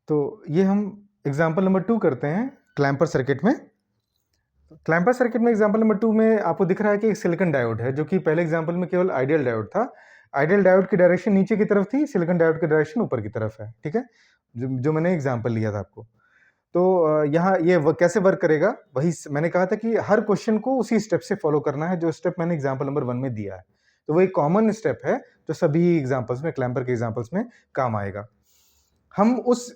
तो ये हम एग्जाम्पल नंबर 2 करते हैं क्लैम्पर सर्किट में। क्लैम्पर सर्किट में एग्जाम्पल नंबर 2 में आपको दिख रहा है कि एक सिलिकॉन डायोड है, जो कि पहले एग्जाम्पल में केवल आइडियल डायोड था। आइडियल डायोड की डायरेक्शन नीचे की तरफ थी, सिलिकॉन डायोड की डायरेक्शन ऊपर की तरफ है, ठीक है, जो मैंने एग्जाम्पल लिया था आपको। तो यहाँ ये कैसे वर्क करेगा, वही मैंने कहा था कि हर क्वेश्चन को उसी स्टेप से फॉलो करना है जो स्टेप मैंने एग्जाम्पल नंबर 1 में दिया है। तो वो एक कॉमन स्टेप है जो सभी एग्जाम्पल्स में, क्लैम्पर के एग्जाम्पल्स में काम आएगा। हम उस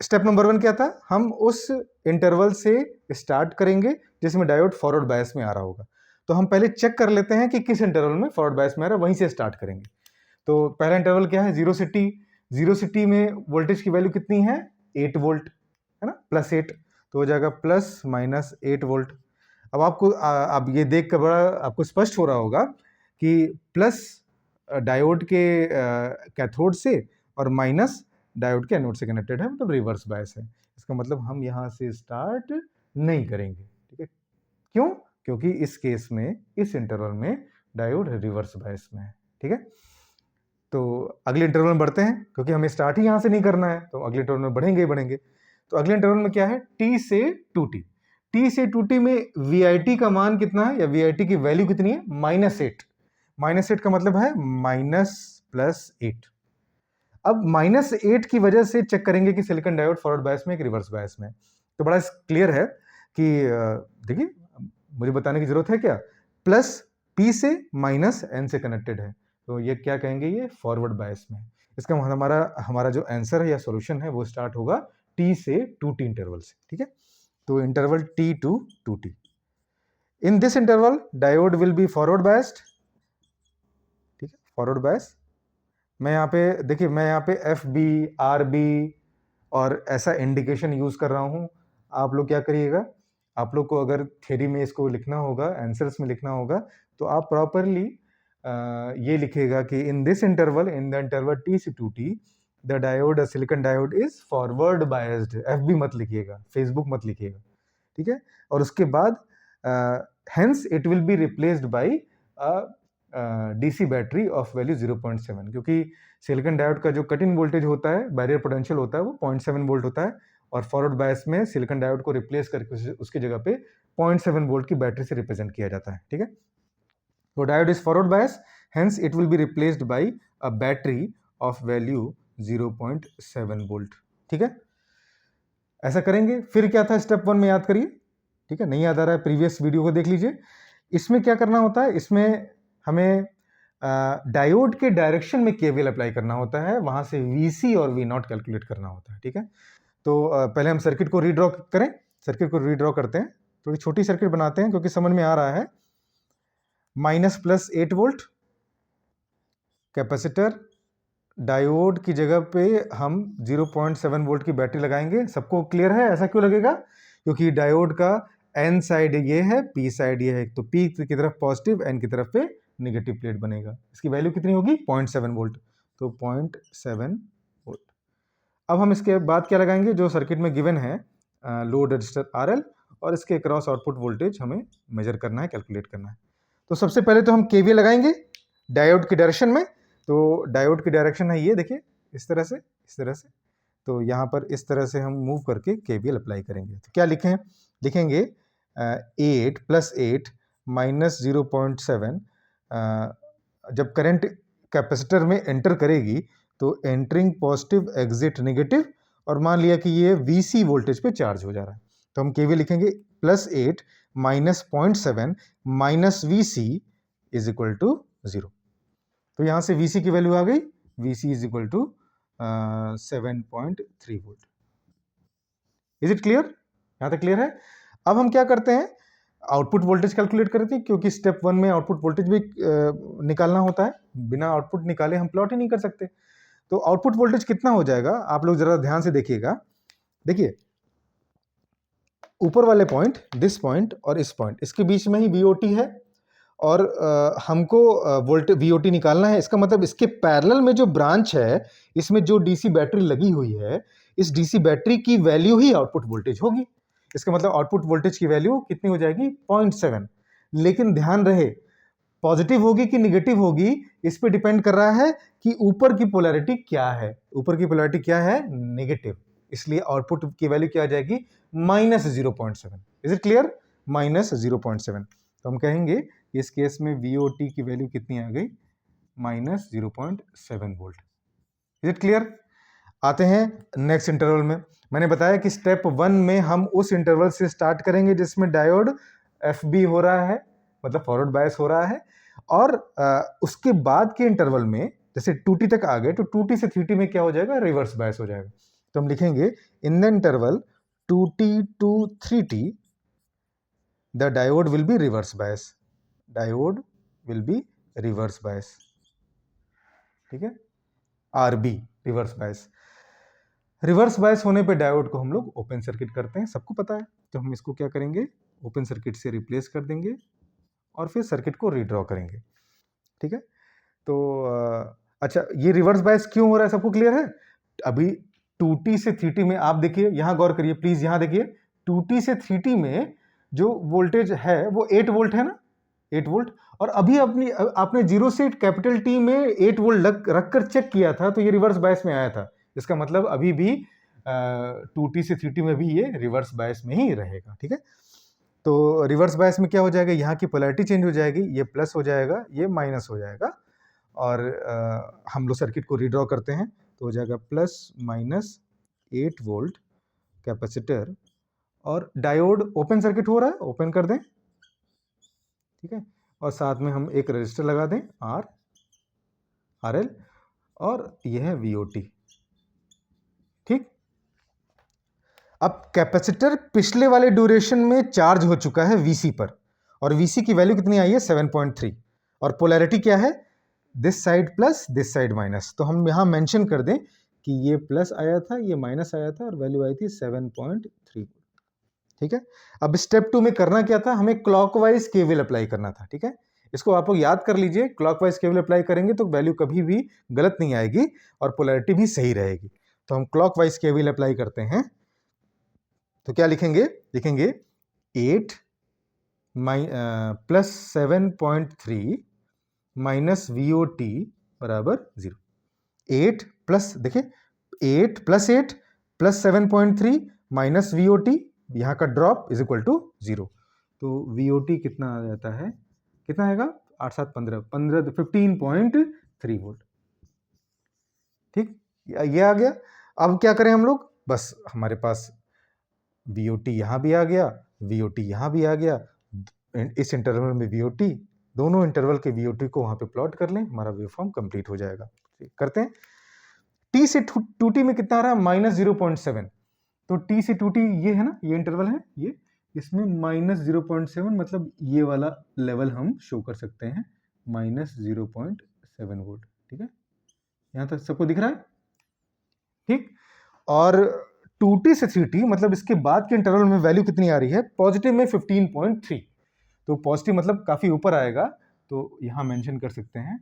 स्टेप नंबर 1 क्या था, हम उस इंटरवल से स्टार्ट करेंगे जिसमें डायोड फॉरवर्ड बायस में आ रहा होगा। तो हम पहले चेक कर लेते हैं कि किस इंटरवल में फॉरवर्ड बायस में आ रहा है, वहीं से स्टार्ट करेंगे। तो पहला इंटरवल क्या है, 0 से t। 0 से t में वोल्टेज की वैल्यू कितनी है, 8 वोल्ट, है ना, +8, तो हो जाएगा +-8 वोल्ट। अब आपको अब ये देख कर बड़ा आपको स्पष्ट हो रहा होगा कि प्लस डायोड के कैथोड से और माइनस डायोड के एनोड से कनेक्टेड है, मतलब रिवर्स बायस है। इसका मतलब हम यहाँ से स्टार्ट नहीं करेंगे, ठीक है। क्यों? क्योंकि इस केस में, इस इंटरवल में डायोड रिवर्स बायस में है, ठीक है। तो अगले इंटरवल में बढ़ते हैं, क्योंकि हमें स्टार्ट ही यहाँ से नहीं करना है, तो अगले इंटरवल में बढ़ेंगे ही बढ़ेंगे। तो अगले इंटरवल में क्या है, t से 2t। t से 2t में VIT का मान कितना है, या VIT की वैल्यू कितनी है, -8। -8 का मतलब है -+8। अब -8 की वजह से चेक करेंगे कि सिलिकॉन डायोड फॉरवर्ड बायस में, एक रिवर्स बायस में। तो बड़ा क्लियर है कि देखिए, मुझे बताने की जरूरत है क्या, प्लस P से -N से कनेक्टेड है, तो ये क्या कहेंगे, ये फॉरवर्ड बायस में। इसका हमारा जो आंसर है या सॉल्यूशन है वो स्टार्ट होगा T से 2T इंटरवल से, ठीक है। तो interval T to 2T, in this interval diode will be forward biased, ठीक है, फॉरवर्ड बायस। मैं यहाँ पे देखिए, मैं यहाँ पे FB, RB और ऐसा इंडिकेशन यूज कर रहा हूँ। आप लोग क्या करिएगा, आप लोग को अगर थ्योरी में इसको लिखना होगा, आंसर्स में लिखना होगा, तो आप प्रॉपरली ये लिखिएगा कि in this interval, in the interval T से 2T, the diode, silicon diode is forward biased. FB मत लिखिएगा, फेसबुक मत लिखिएगा, ठीक है। और उसके बाद hence it will be replaced by DC battery of value 0.7, क्योंकि सिलिकॉन डायोड का जो कट इन वोल्टेज होता है, बैरियर पोटेंशियल होता है, वो 0.7 वोल्ट होता है, और फॉरवर्ड बायस में सिलिकॉन डायोड को रिप्लेस करके उसकी जगह पे 0.7 वोल्ट की बैटरी से रिप्रेजेंट किया जाता है, ठीक है। तो diode is forward bias, hence it will be replaced by a battery of value 0.7 volt, ठीक है। ऐसा करेंगे। फिर क्या था स्टेप 1 में, याद करिए, ठीक है, नहीं याद आ रहा है प्रीवियस वीडियो को देख लीजिए। इसमें क्या करना होता है, इसमें हमें डायोड के डायरेक्शन में केवीएल अप्लाई करना होता है, वहां से VC और V0 कैलकुलेट करना होता है, ठीक है। तो पहले हम सर्किट को रीड्रॉ करें, सर्किट को रीड्रॉ करते हैं, थोड़ी छोटी सर्किट बनाते हैं क्योंकि समझ में आ रहा है। -+8 वोल्ट कैपेसिटर, डायोड की जगह पे हम 0.7 वोल्ट की बैटरी लगाएंगे। सबको क्लियर है ऐसा क्यों लगेगा, क्योंकि डायोड का N साइड ये है, P साइड ये है, तो P की तरफ पॉजिटिव, N की तरफ पे नेगेटिव प्लेट बनेगा। इसकी वैल्यू कितनी होगी, 0.7 वोल्ट, तो 0.7 वोल्ट। अब हम इसके बाद क्या लगाएंगे, जो सर्किट में गिवन है, लोड रजिस्टर RL, और इसके क्रॉस आउटपुट वोल्टेज हमें मेजर करना है, कैलकुलेट करना है। तो सबसे पहले तो हम KVL लगाएंगे डायोड की डायरेक्शन में। तो डायोड की डायरेक्शन है ये, देखिए, इस तरह से, इस तरह से। तो यहाँ पर इस तरह से हम मूव करके KVL अप्लाई करेंगे। तो क्या लिखें, लिखेंगे 8 + 8 -0.7। जब करंट कैपेसिटर में एंटर करेगी तो एंटरिंग पॉजिटिव, एग्जिट नेगेटिव, और मान लिया कि ये VC वोल्टेज पे चार्ज हो जा रहा है, तो हम KVL लिखेंगे +8 -0.7 -VC = 0। तो यहां से VC की वैल्यू आ गई, VC = 7.3 volt. Is it clear, यहां तक क्लियर है। अब हम क्या करते हैं, आउटपुट वोल्टेज कैलकुलेट करते हैं, क्योंकि स्टेप 1 में आउटपुट वोल्टेज भी निकालना होता है, बिना आउटपुट निकाले हम प्लॉट ही नहीं कर सकते। तो आउटपुट वोल्टेज कितना हो जाएगा, आप लोग जरा ध्यान से देखिएगा। देखिए, ऊपर वाले पॉइंट, दिस पॉइंट और इस पॉइंट, इसके बीच में ही VOT है, और हमको VOT निकालना है। इसका मतलब इसके पैरेलल में जो ब्रांच है, इसमें जो DC बैटरी लगी हुई है, इस DC बैटरी की वैल्यू ही आउटपुट वोल्टेज होगी। इसका मतलब आउटपुट वोल्टेज की वैल्यू कितनी हो जाएगी, 0.7। लेकिन ध्यान रहे, पॉजिटिव होगी कि निगेटिव होगी, इस पे डिपेंड कर रहा है कि ऊपर की पोलैरिटी क्या है। ऊपर की पोलैरिटी क्या है, नेगेटिव, इसलिए आउटपुट की वैल्यू क्या आ जाएगी, -0.7। Is it clear? -0.7। तो हम कहेंगे इस केस में VOT की वैल्यू कितनी आ गई, -0.7 वोल्ट। Is it clear? आते हैं नेक्स्ट इंटरवल में। मैंने बताया कि स्टेप 1 में हम उस इंटरवल से स्टार्ट करेंगे जिसमें डायोड FB हो रहा है, मतलब फॉरवर्ड बायस हो रहा है, और उसके बाद के इंटरवल में जैसे 2T तक आ गए तो 2T से 3T में क्या हो जाएगा, रिवर्स बायस हो जाएगा। तो हम लिखेंगे in the interval 2T to 3T the diode will be reverse bias, diode will be reverse bias, ठीक है, RB reverse bias. Reverse bias होने पे डायोड को हम लोग ओपन सर्किट करते हैं, सबको पता है। तो हम इसको क्या करेंगे, ओपन सर्किट से रिप्लेस कर देंगे और फिर सर्किट को रीड्रॉ करेंगे, ठीक है। तो अच्छा, ये रिवर्स बायस क्यों हो रहा है, सबको क्लियर है? अभी 2T से 3T में आप देखिए, यहां गौर करिए प्लीज, यहां देखिए 2T से 3T में जो वोल्टेज है वो 8 वोल्ट है ना, 8 वोल्ट। और अभी आपने 0 से कैपिटल T में 8 वोल्ट रख कर चेक किया था तो ये रिवर्स बायस में आया था। इसका मतलब अभी भी 2T से 3T में भी ये रिवर्स बायस में ही रहेगा, ठीक है। तो रिवर्स बायस में क्या हो जाएगा, यहाँ की पोलैरिटी चेंज हो जाएगी, ये प्लस हो जाएगा, ये माइनस हो जाएगा, और हम लोग सर्किट को रीड्रॉ करते हैं तो हो जाएगा +-8 वोल्ट कैपेसिटर, और डायोड ओपन सर्किट हो रहा है, ओपन कर दें, ठीक है, और साथ में हम एक रजिस्टर लगा दें RL, और यह है VOT, ठीक। अब कैपेसिटर पिछले वाले ड्यूरेशन में चार्ज हो चुका है VC पर, और VC की वैल्यू कितनी आई है, 7.3, और पोलैरिटी क्या है, this side plus this side minus. तो हम यहां मेंशन कर दें कि ये प्लस आया था, ये माइनस आया था, और वैल्यू आई थी 7.3, ठीक है। अब स्टेप 2 में करना क्या था, हमें क्लॉकवाइज केवीएल अप्लाई करना था, ठीक है। इसको आप लोग याद कर लीजिए, क्लॉकवाइज केवीएल अप्लाई करेंगे तो वैल्यू कभी भी गलत नहीं आएगी और पोलैरिटी भी सही रहेगी। तो हम क्लॉकवाइज केवीएल अप्लाई करते हैं, तो क्या लिखेंगे, 8 + 7.3 माइनस VOT बराबर 0। 8 प्लस, देखिए 8 + 8 + 7.3 माइनस VOT, यहाँ का ड्रॉप इज इक्वल टू 0। तो VOT कितना आ जाता है, कितना आएगा, 8 7 15 15.3 वोल्ट, ठीक, ये आ गया। अब क्या करें हम लोग, बस हमारे पास VOT यहाँ भी आ गया, VOT यहाँ भी आ गया, इस इंटरवल में VOT, दोनों इंटरवल के VOT को वहां पे प्लॉट कर लें, हमारा वेवफॉर्म कंप्लीट हो जाएगा। करते हैं, T से 2T में कितना आ रहा है, -0.7। तो T से 2T ये है ना, ये इंटरवल है, ये इसमें -0.7, मतलब ये वाला लेवल हम शो कर सकते हैं, -0.7 वोल्ट, ठीक है। यहां तक सबको दिख रहा है, ठीक। और 2T से 3T मतलब इसके बाद के इंटरवल में वैल्यू कितनी आ रही है, पॉजिटिव में 15.3। तो पॉजिटिव मतलब काफी ऊपर आएगा, तो यहां मेंशन कर सकते हैं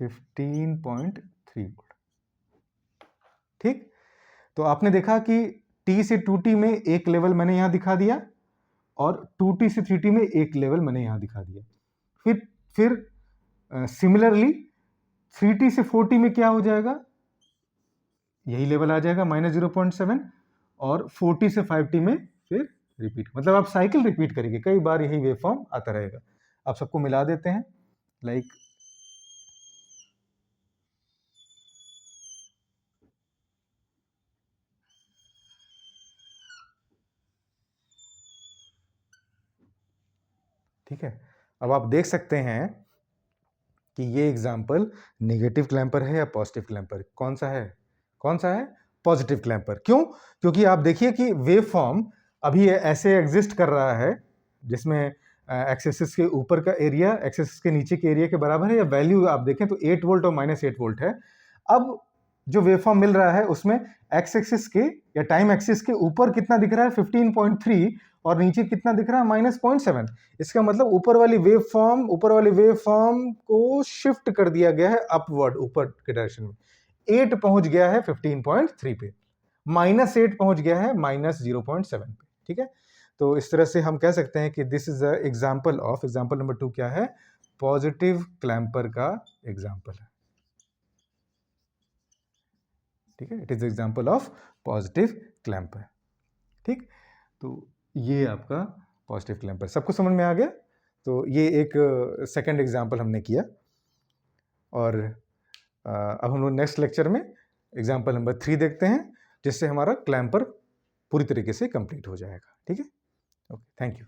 15.3 वोल्ट, ठीक। तो आपने देखा कि T से 2T में एक लेवल मैंने यहां दिखा दिया, और 2T से 3T में एक लेवल मैंने यहां दिखा दिया। फिर सिमिलरली 3T से 4T में क्या हो जाएगा, यही लेवल आ जाएगा -0.7, और 4T से 5T में फिर रिपीट, मतलब आप साइकिल रिपीट करेंगे, कई बार यही वेवफॉर्म आता रहेगा। आप सबको मिला देते हैं, लाइक ठीक है। अब आप देख सकते हैं कि ये एग्जाम्पल नेगेटिव क्लैंपर है या पॉजिटिव क्लैंपर, कौन सा है, कौन सा है, पॉजिटिव क्लैंपर। क्यों, क्योंकि आप देखिए कि वेव फॉर्म अभी ऐसे एग्जिस्ट कर रहा है जिसमें एक्सेस के ऊपर का एरिया एक्सेस के नीचे के एरिया के बराबर है, या वैल्यू आप देखें तो 8 वोल्ट और -8 वोल्ट है। अब जो वेव फॉर्म मिल रहा है उसमें एक्स एक्सिस के या टाइम एक्सिस के ऊपर कितना दिख रहा है, 15.3, और नीचे कितना दिख रहा है, -0.7। इसका मतलब ऊपर वाली वेव फॉर्म को शिफ्ट कर दिया गया है अपवर्ड, ऊपर के डायरेक्शन में। 8 पहुंच गया है 15.3 पे, -8 पहुंच गया है -0.7 पे, ठीक है। तो इस तरह से हम कह सकते हैं कि दिस इज एग्जाम्पल नंबर 2 क्या है, पॉजिटिव क्लैंपर का एग्जाम्पल है। ठीक है, it is example of positive clamper. ठीक, तो ये आपका पॉजिटिव क्लैंपर सबको समझ में आ गया। तो ये एक सेकंड एग्जांपल हमने किया, और अब हम लोग नेक्स्ट लेक्चर में एग्जांपल नंबर 3 देखते हैं, जिससे हमारा क्लैंपर पूरी तरीके से कंप्लीट हो जाएगा। ठीक है, ओके, थैंक यू।